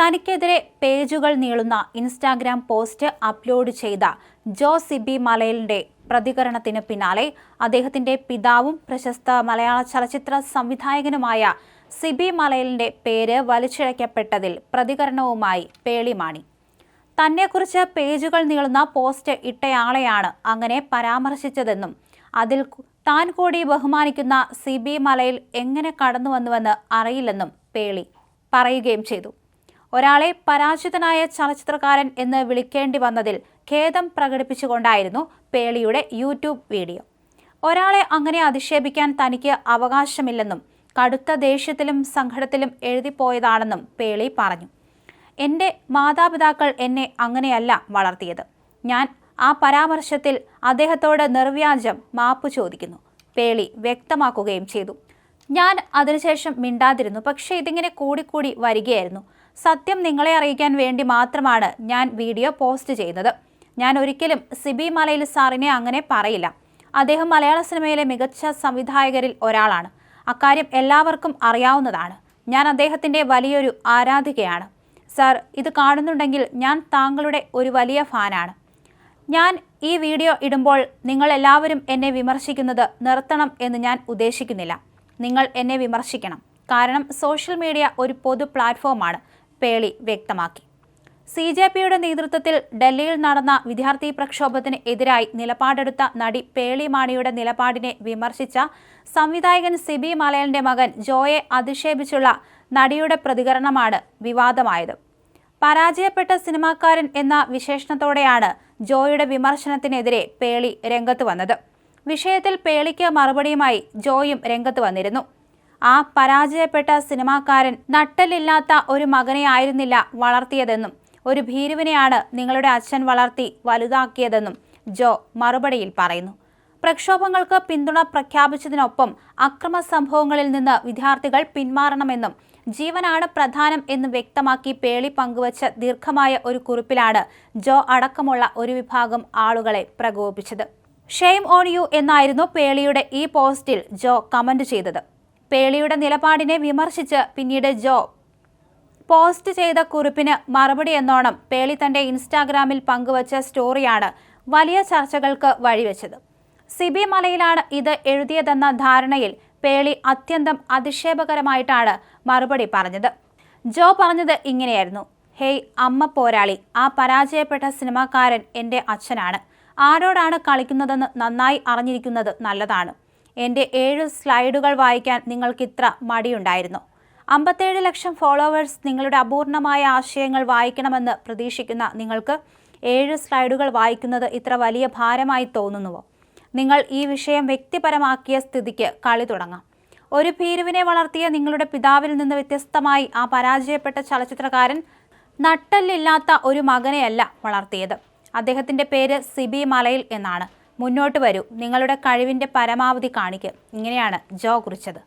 തനിക്കെതിരെ പേജുകൾ നീളുന്ന ഇൻസ്റ്റാഗ്രാം പോസ്റ്റ് അപ്ലോഡ് ചെയ്ത ജോ സിബി മലയിലിന്റെ പ്രതികരണത്തിന് പിന്നാലെ അദ്ദേഹത്തിന്റെ പിതാവും പ്രശസ്ത മലയാള ചലച്ചിത്ര സംവിധായകനുമായ സിബി മലയിലിന്റെ പേര് വലിച്ചിഴക്കപ്പെട്ടതിൽ പ്രതികരണവുമായി പേളി മാണി. തന്നെക്കുറിച്ച് പേജുകൾ നീളുന്ന പോസ്റ്റ് ഇട്ടയാളെയാണ് അങ്ങനെ പരാമർശിച്ചതെന്നും അതിൽ താൻ കൂടി ബഹുമാനിക്കുന്ന സിബി മലയിൽ എങ്ങനെ കടന്നുവന്നുവെന്ന് അറിയില്ലെന്നും പേളി പറയുകയും ചെയ്തു. ഒരാളെ പരാജിതനായ ചലച്ചിത്രകാരൻ എന്ന് വിളിക്കേണ്ടി വന്നതിൽ ഖേദം പ്രകടിപ്പിച്ചുകൊണ്ടായിരുന്നു പേളിയുടെ യൂട്യൂബ് വീഡിയോ. ഒരാളെ അങ്ങനെ അധിക്ഷേപിക്കാൻ തനിക്ക് അവകാശമില്ലെന്നും കടുത്ത ദേഷ്യത്തിലും സങ്കടത്തിലും എഴുതിപ്പോയതാണെന്നും പേളി പറഞ്ഞു. എൻ്റെ മാതാപിതാക്കൾ എന്നെ അങ്ങനെയല്ല വളർത്തിയത്. ഞാൻ ആ പരാമർശത്തിൽ അദ്ദേഹത്തോട് നിർവ്യാജം മാപ്പ് ചോദിക്കുന്നു, പേളി വ്യക്തമാക്കുകയും ചെയ്തു. ഞാൻ അതിനുശേഷം മിണ്ടാതിരുന്നു. പക്ഷേ ഇതിങ്ങനെ കൂടിക്കൂടി വരികയായിരുന്നു. സത്യം നിങ്ങളെ അറിയിക്കാൻ വേണ്ടി മാത്രമാണ് ഞാൻ വീഡിയോ പോസ്റ്റ് ചെയ്യുന്നത്. ഞാൻ ഒരിക്കലും സിബി മലയിൽ സാറിനെ അങ്ങനെ പറയില്ല. അദ്ദേഹം മലയാള സിനിമയിലെ മികച്ച സംവിധായകരിൽ ഒരാളാണ്. അക്കാര്യം എല്ലാവർക്കും അറിയാവുന്നതാണ്. ഞാൻ അദ്ദേഹത്തിൻ്റെ വലിയൊരു ആരാധികയാണ്. സാർ ഇത് കാണുന്നുണ്ടെങ്കിൽ ഞാൻ താങ്കളുടെ ഒരു വലിയ ഫാനാണ്. ഞാൻ ഈ വീഡിയോ ഇടുമ്പോൾ നിങ്ങൾ എല്ലാവരും എന്നെ വിമർശിക്കുന്നത് നിർത്തണം എന്ന് ഞാൻ ഉദ്ദേശിക്കുന്നില്ല. നിങ്ങൾ എന്നെ വിമർശിക്കണം. കാരണം സോഷ്യൽ മീഡിയ ഒരു പൊതു പ്ലാറ്റ്ഫോമാണ്, പേളി വ്യക്തമാക്കി. CJPയുടെ നേതൃത്വത്തിൽ ഡൽഹിയിൽ നടന്ന വിദ്യാർത്ഥി പ്രക്ഷോഭത്തിന് എതിരായി നിലപാടെടുത്ത നടി പേളി മാണിയുടെ നിലപാടിനെ വിമർശിച്ച സംവിധായകൻ സിബി മലയിലിന്റെ മകൻ ജോയെ അധിക്ഷേപിച്ചുള്ള നടിയുടെ പ്രതികരണമാണ് വിവാദമായത്. പരാജയപ്പെട്ട സിനിമാക്കാരൻ എന്ന വിശേഷണത്തോടെയാണ് ജോയുടെ വിമർശനത്തിനെതിരെ പേളി രംഗത്ത് വന്നത്. വിഷയത്തിൽ പേളിക്ക് മറുപടിയുമായി ജോയും രംഗത്ത് വന്നിരുന്നു. ആ പരാജയപ്പെട്ട സിനിമാക്കാരൻ നട്ടലില്ലാത്ത ഒരു മകനെ ആയിരുന്നില്ല വളർത്തിയതെന്നും ഒരു ഭീരുവിനെയാണ് നിങ്ങളുടെ അച്ഛൻ വളർത്തി വലുതാക്കിയതെന്നും ജോ മറുപടിയിൽ പറയുന്നു. പ്രക്ഷോഭങ്ങൾക്ക് പിന്തുണ പ്രഖ്യാപിച്ചതിനൊപ്പം അക്രമ സംഭവങ്ങളിൽ നിന്ന് വിദ്യാർത്ഥികൾ പിന്മാറണമെന്നും ജീവനാണ് പ്രധാനം എന്ന് വ്യക്തമാക്കി പേളി പങ്കുവച്ച ദീർഘമായ ഒരു കുറിപ്പിലാണ് ജോ അടക്കമുള്ള ഒരു വിഭാഗം ആളുകളെ പ്രകോപിപ്പിച്ചത്. ഷെയിം ഓൺ യു എന്നായിരുന്നു പേളിയുടെ ഈ പോസ്റ്റിൽ ജോ കമന്റ് ചെയ്തത്. പേളിയുടെ നിലപാടിനെ വിമർശിച്ച് പിന്നീട് ജോ പോസ്റ്റ് ചെയ്ത കുറിപ്പിന് മറുപടി എന്നോണം പേളി തന്റെ ഇൻസ്റ്റാഗ്രാമിൽ പങ്കുവച്ച സ്റ്റോറിയാണ് വലിയ ചർച്ചകൾക്ക് വഴിവെച്ചത്. സിബി മലയിലാണ് ഇത് എഴുതിയതെന്ന ധാരണയിൽ പേളി അത്യന്തം അധിക്ഷേപകരമായിട്ടാണ് മറുപടി പറഞ്ഞത്. ജോ പറഞ്ഞത് ഇങ്ങനെയായിരുന്നു: ഹേയ് അമ്മ പോരാളി, ആ പരാജയപ്പെട്ട സിനിമാക്കാരൻ എൻ്റെ അച്ഛനാണ്. ആരോടാണ് കളിക്കുന്നതെന്ന് നന്നായി അറിഞ്ഞിരിക്കുന്നത് നല്ലതാണ്. എൻ്റെ 7 സ്ലൈഡുകൾ വായിക്കാൻ നിങ്ങൾക്കിത്ര മടിയുണ്ടായിരുന്നു? 57 ലക്ഷം ഫോളോവേഴ്സ് നിങ്ങളുടെ അപൂർണമായ ആശയങ്ങൾ വായിക്കണമെന്ന് പ്രതീക്ഷിക്കുന്ന നിങ്ങൾക്ക് 7 സ്ലൈഡുകൾ വായിക്കുന്നത് ഇത്ര വലിയ ഭാരമായി തോന്നുന്നുവോ? നിങ്ങൾ ഈ വിഷയം വ്യക്തിപരമാക്കിയ സ്ഥിതിക്ക് കളി തുടങ്ങാം. ഒരു ഭീരുവിനെ വളർത്തിയ നിങ്ങളുടെ പിതാവിൽ നിന്ന് വ്യത്യസ്തമായി ആ പരാജയപ്പെട്ട ചലച്ചിത്രകാരൻ നട്ടല്ലില്ലാത്ത ഒരു മകനെയല്ല വളർത്തിയത്. അദ്ദേഹത്തിൻ്റെ പേര് സിബി മലയിൽ എന്നാണ്. മുന്നോട്ട് വരൂ, നിങ്ങളുടെ കഴിവിൻ്റെ പരമാവധി കാണിക്ക്. ഇങ്ങനെയാണ് ജോ കുറിച്ചത്.